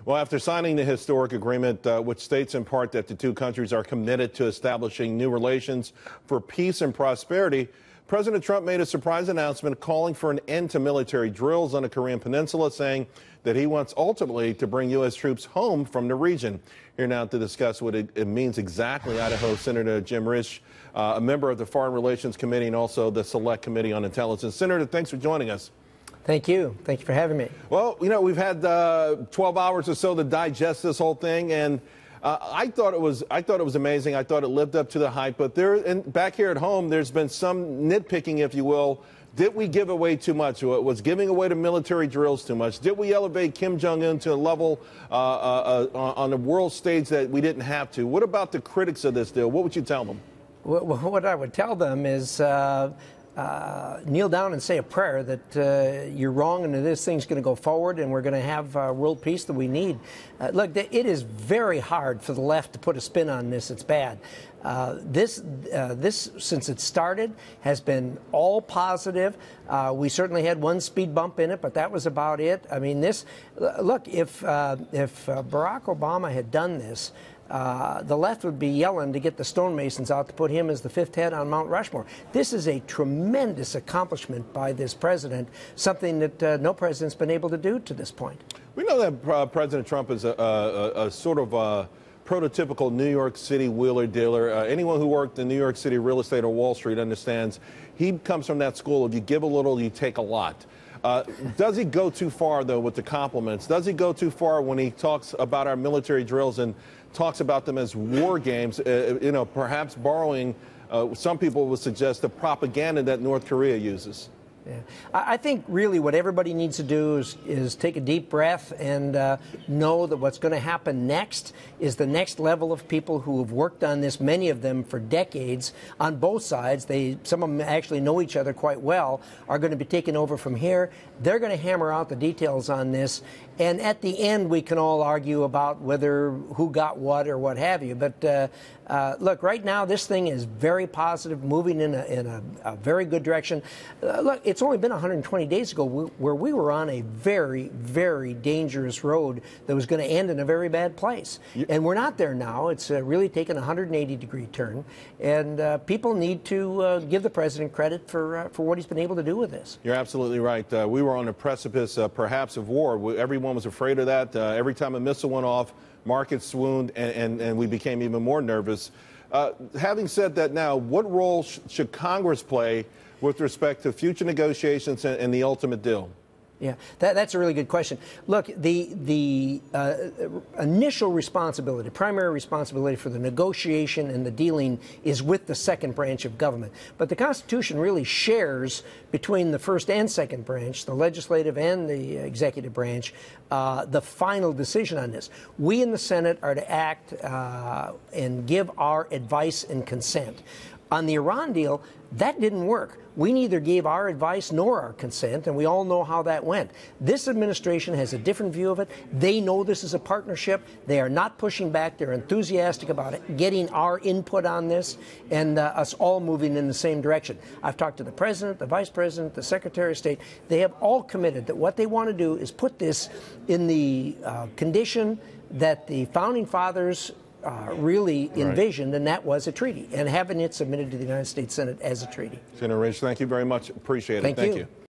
Well, after signing the historic agreement, which states in part that the two countries are committed to establishing new relations for peace and prosperity, President Trump made a surprise announcement calling for an end to military drills on the Korean Peninsula, saying that he wants ultimately to bring U.S. troops home from the region. Here now to discuss what it means exactly, Idaho Senator Jim Risch, a member of the Foreign Relations Committee and also the Select Committee on Intelligence. Senator, thanks for joining us. Thank you. Thank you for having me. Well, you know, we've had 12 hours or so to digest this whole thing, and I thought it was amazing. I thought it lived up to the hype. But back here at home, there's been some nitpicking, if you will. Did we give away too much? Was giving away the military drills too much? Did we elevate Kim Jong-un to a level on the world stage that we didn't have to? What about the critics of this deal? What would you tell them? Well, what I would tell them is kneel down and say a prayer that you're wrong and that this thing's going to go forward and we're going to have world peace that we need. Look, it is very hard for the left to put a spin on this. It's bad. This, since it started, has been all positive. We certainly had one speed bump in it, but that was about it. I mean, look, if Barack Obama had done this, the left would be yelling to get the stonemasons out to put him as the fifth head on Mount Rushmore. This is a tremendous accomplishment by this president, something that no president's been able to do to this point. We know that President Trump is a sort of prototypical New York City wheeler dealer. Anyone who worked in New York City real estate or Wall Street understands he comes from that school of you give a little, you take a lot. Does he go too far, though, with the compliments? Does he go too far when he talks about our military drills and talks about them as war games, you know, perhaps borrowing, some people would suggest, the propaganda that North Korea uses? Yeah. I think really what everybody needs to do is take a deep breath and know that what's going to happen next is the next level of people who have worked on this, many of them for decades on both sides. Some of them actually know each other quite well, are going to be taken over from here. They're going to hammer out the details on this. And at the end, we can all argue about who got what or what have you. But look, right now, this thing is very positive, moving in a very good direction. Look, it's only been 120 days ago where we were on a very, very dangerous road that was going to end in a very bad place. And we're not there now. It's really taken a 180-degree turn. And people need to give the president credit for what he's been able to do with this. You're absolutely right. We were on the precipice, perhaps, of war. Everyone was afraid of that. Every time a missile went off, markets swooned, and we became even more nervous. Having said that now, what role should Congress play with respect to future negotiations and the ultimate deal? Yeah, that's a really good question. Look, the initial responsibility, primary responsibility for the negotiation and the dealing is with the second branch of government. But the Constitution really shares between the first and second branch, the legislative and the executive branch, the final decision on this. We in the Senate are to act and give our advice and consent. On the Iran deal, that didn't work. We neither gave our advice nor our consent, and we all know how that went. This administration has a different view of it. They know this is a partnership. They are not pushing back. They're enthusiastic about it, getting our input on this, and us all moving in the same direction. I've talked to the president, the vice president, the secretary of state. They have all committed that what they want to do is put this in the condition that the founding fathers really envisioned, and that was a treaty, and having it submitted to the United States Senate as a treaty. Senator Risch, thank you very much. Appreciate it. Thank you.